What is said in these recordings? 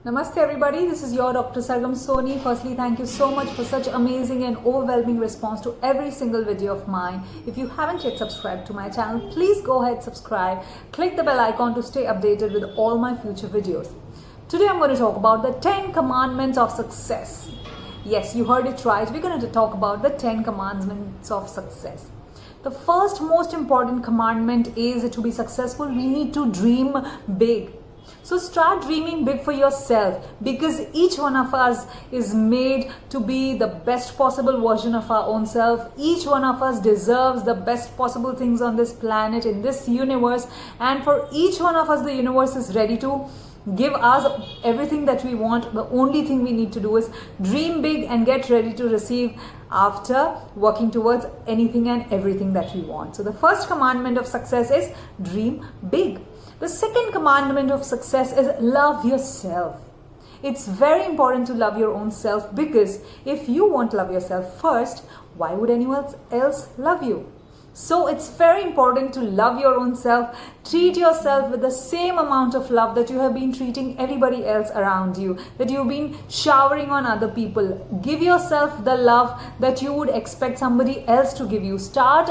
Namaste everybody, this is your Dr. Sargam Soni. Firstly, thank you so much for such amazing and overwhelming response to every single video of mine. If you haven't yet subscribed to my channel, please go ahead, subscribe, click the bell icon to stay updated with all my future videos. Today I'm going to talk about the 10 commandments of success. Yes, you heard it right. We're going to talk about the 10 commandments of success. The first most important commandment is to be successful, we need to dream big. So start dreaming big for yourself, because each one of us is made to be the best possible version of our own self. Each one of us deserves the best possible things on this planet, in this universe, and for each one of us the universe is ready to give us everything that we want. The only thing we need to do is dream big and get ready to receive after working towards anything and everything that we want. So the first commandment of success is dream big. The second commandment of success is love yourself. It's very important to love your own self, because if you won't love yourself first, why would anyone else love you? So it's very important to love your own self. Treat yourself with the same amount of love that you have been treating everybody else around you, that you've been showering on other people. Give yourself the love that you would expect somebody else to give you. Start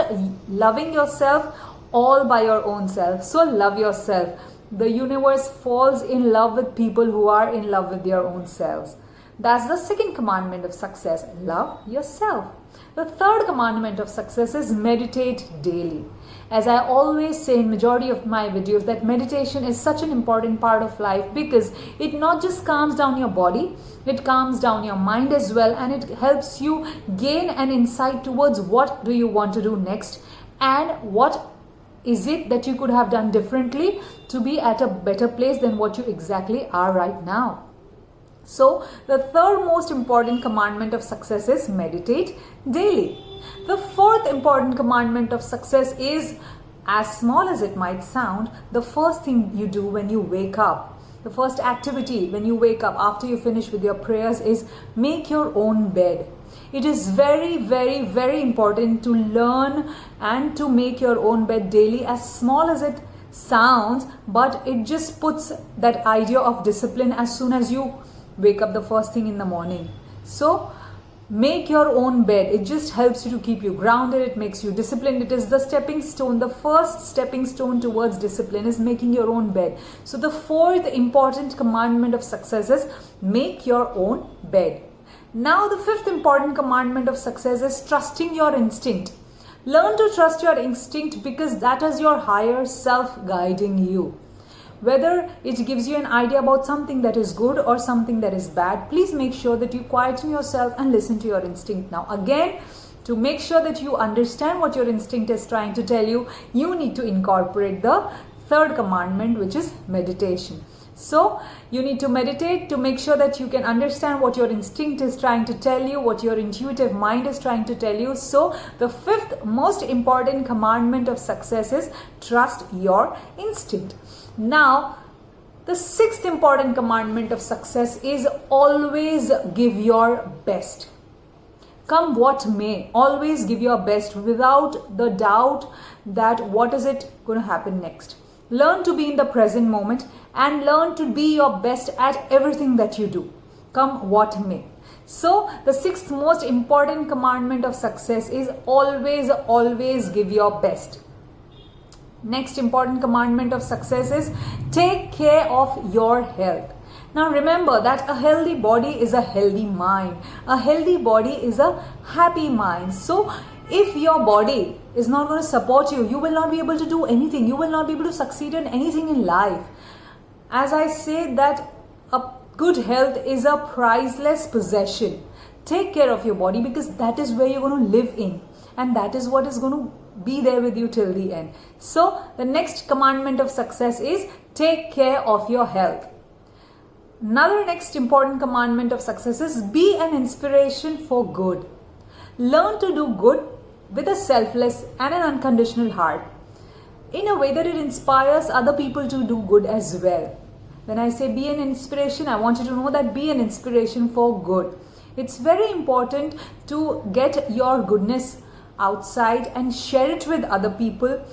loving yourself all by your own self. So love yourself. The universe falls in love with people who are in love with their own selves. That's the second commandment of success. Love yourself. The third commandment of success is meditate daily. As I always say in majority of my videos, that meditation is such an important part of life, because it not just calms down your body, it calms down your mind as well, and it helps you gain an insight towards what do you want to do next, and what is it that you could have done differently to be at a better place than what you exactly are right now. So the third most important commandment of success is meditate daily. The fourth important commandment of success is, as small as it might sound, the first thing you do when you wake up. The first activity when you wake up after you finish with your prayers is make your own bed. It is very, very, very important to learn and to make your own bed daily, as small as it sounds, but it just puts that idea of discipline as soon as you wake up the first thing in the morning. So make your own bed. It just helps you to keep you grounded. It makes you disciplined. It is the stepping stone. The first stepping stone towards discipline is making your own bed. So the fourth important commandment of success is make your own bed. Now the fifth important commandment of success is trusting your instinct. Learn to trust your instinct, because that is your higher self guiding you. Whether it gives you an idea about something that is good or something that is bad, please make sure that you quieten yourself and listen to your instinct. Now again, to make sure that you understand what your instinct is trying to tell you, you need to incorporate the third commandment, which is meditation. So you need to meditate to make sure that you can understand what your instinct is trying to tell you, what your intuitive mind is trying to tell you. So the fifth most important commandment of success is trust your instinct. Now, the sixth important commandment of success is always give your best. Come what may, always give your best without the doubt that what is it going to happen next. Learn to be in the present moment and learn to be your best at everything that you do, come what may. So the sixth most important commandment of success is always give your best. Next important commandment of success is take care of your health. Now remember that a healthy body is a healthy mind. A healthy body is a happy mind. So if your body is not going to support you, you will not be able to do anything. You will not be able to succeed in anything in life. As I say that a good health is a priceless possession. Take care of your body, because that is where you're going to live in, and that is what is going to be there with you till the end. So the next commandment of success is take care of your health. Another next important commandment of success is be an inspiration for good. Learn to do good with a selfless and an unconditional heart, in a way that it inspires other people to do good as well. When I say be an inspiration, I want you to know that be an inspiration for good. It's very important to get your goodness outside and share it with other people.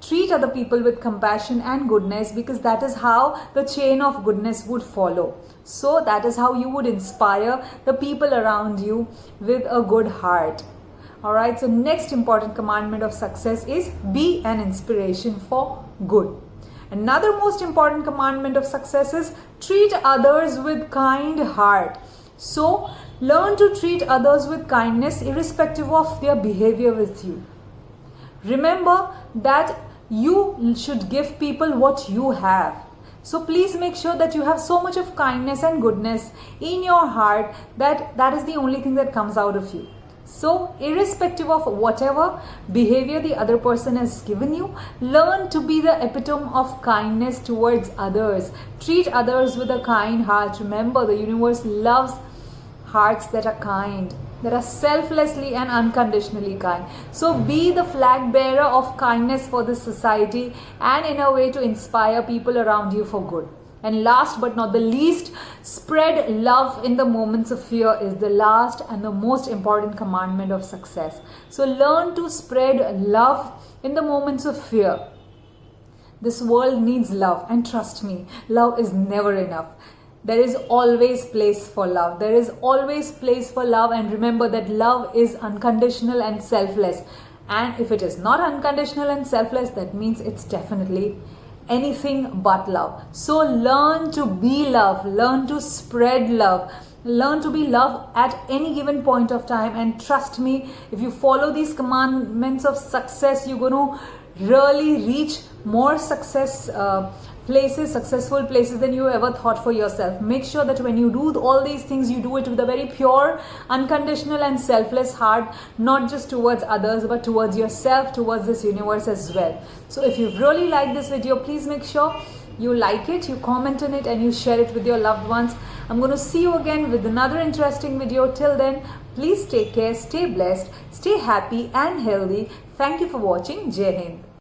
treat other people with compassion and goodness, because that is how the chain of goodness would follow. So that is how you would inspire the people around you with a good heart. Alright, so next important commandment of success is be an inspiration for good. Another most important commandment of success is treat others with kind heart. So learn to treat others with kindness irrespective of their behavior with you. Remember that you should give people what you have. So please make sure that you have so much of kindness and goodness in your heart that is the only thing that comes out of you. So irrespective of whatever behavior the other person has given you, learn to be the epitome of kindness towards others. Treat others with a kind heart. Remember, the universe loves hearts that are kind, that are selflessly and unconditionally kind. So be the flag bearer of kindness for this society, and in a way to inspire people around you for good. And last but not the least, spread love in the moments of fear is the last and the most important commandment of success. So learn to spread love in the moments of fear. This world needs love, and trust me, love is never enough. There is always place for love. There is always place for love, and remember that love is unconditional and selfless. And if it is not unconditional and selfless, that means it's definitely anything but love. So learn to be love, learn to spread love, learn to be love at any given point of time. And trust me, if you follow these commandments of success, you're going to really reach more successful places than you ever thought for yourself. Make sure that when you do all these things, you do it with a very pure, unconditional and selfless heart, not just towards others, but towards yourself, towards this universe as well. So if you really like this video, please make sure you like it, you comment on it, and you share it with your loved ones. I'm going to see you again with another interesting video. Till then, please take care, stay blessed, stay happy and healthy. Thank you for watching. Jai Hind.